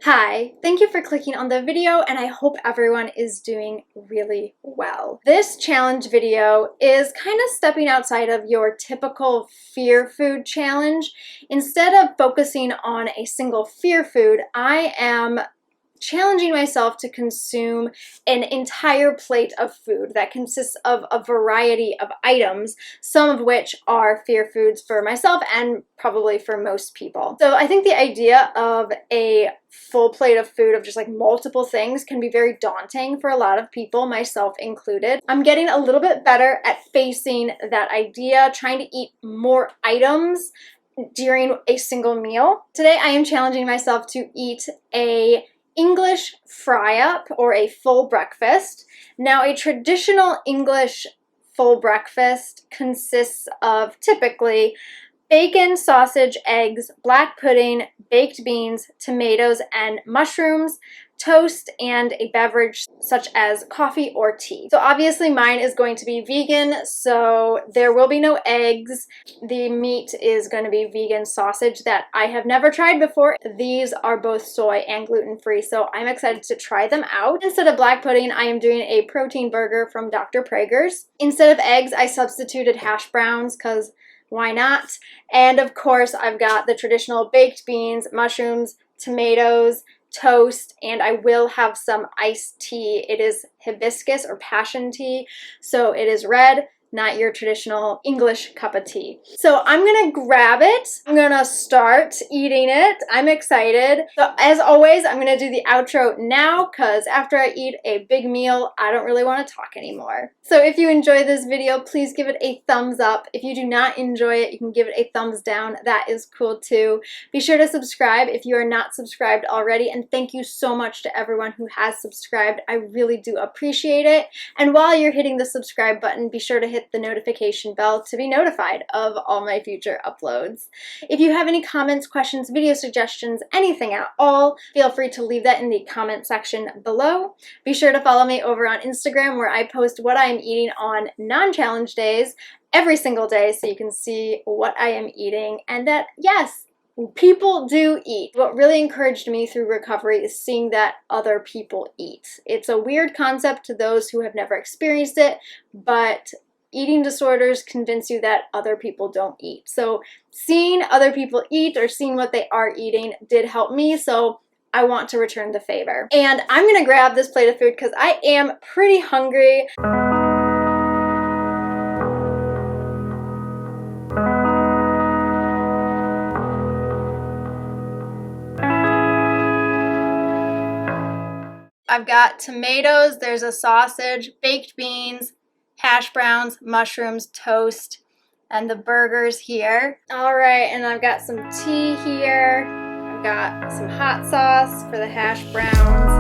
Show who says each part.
Speaker 1: Hi, thank you for clicking on the video, and I hope everyone is doing really well. This challenge video is kind of stepping outside of your typical fear food challenge. Instead of focusing on a single fear food, I am challenging myself to consume an entire plate of food that consists of a variety of items, some of which are fear foods for myself and probably for most people. So I think the idea of a full plate of food of just like multiple things can be very daunting for a lot of people, myself included. I'm getting a little bit better at facing that idea, trying to eat more items during a single meal. Today I am challenging myself to eat a English fry-up or a full breakfast. Now, a traditional English full breakfast consists of typically bacon, sausage, eggs, black pudding, baked beans, tomatoes, and mushrooms, toast, and a beverage such as coffee or tea. So obviously mine is going to be vegan, so there will be no eggs. The meat is going to be vegan sausage that I have never tried before. These are both soy and gluten-free, so I'm excited to try them out. Instead of black pudding, I am doing a protein burger from Dr. Praeger's. Instead of eggs, I substituted hash browns because why not? And of course, I've got the traditional baked beans, mushrooms, tomatoes, toast, and I will have some iced tea. It is hibiscus or passion tea, so it is red, not your traditional English cup of tea. So I'm gonna grab it. I'm gonna start eating it. I'm excited. So as always, I'm gonna do the outro now because after I eat a big meal, I don't really want to talk anymore. So if you enjoy this video, please give it a thumbs up. If you do not enjoy it, you can give it a thumbs down. That is cool too. Be sure to subscribe if you are not subscribed already, and thank you so much to everyone who has subscribed. I really do appreciate it. And while you're hitting the subscribe button, be sure to hit the notification bell to be notified of all my future uploads. If you have any comments, questions, video suggestions, anything at all, feel free to leave that in the comment section below. Be sure to follow me over on Instagram, where I post what I am eating on non-challenge days every single day, so you can see what I am eating and that, yes, people do eat. What really encouraged me through recovery is seeing that other people eat. It's a weird concept to those who have never experienced it, but eating disorders convince you that other people don't eat. So seeing other people eat or seeing what they are eating did help me, so I want to return the favor. And I'm gonna grab this plate of food because I am pretty hungry. I've got tomatoes, there's a sausage, baked beans, hash browns, mushrooms, toast, and the burgers here. All right, and I've got some tea here. I've got some hot sauce for the hash browns.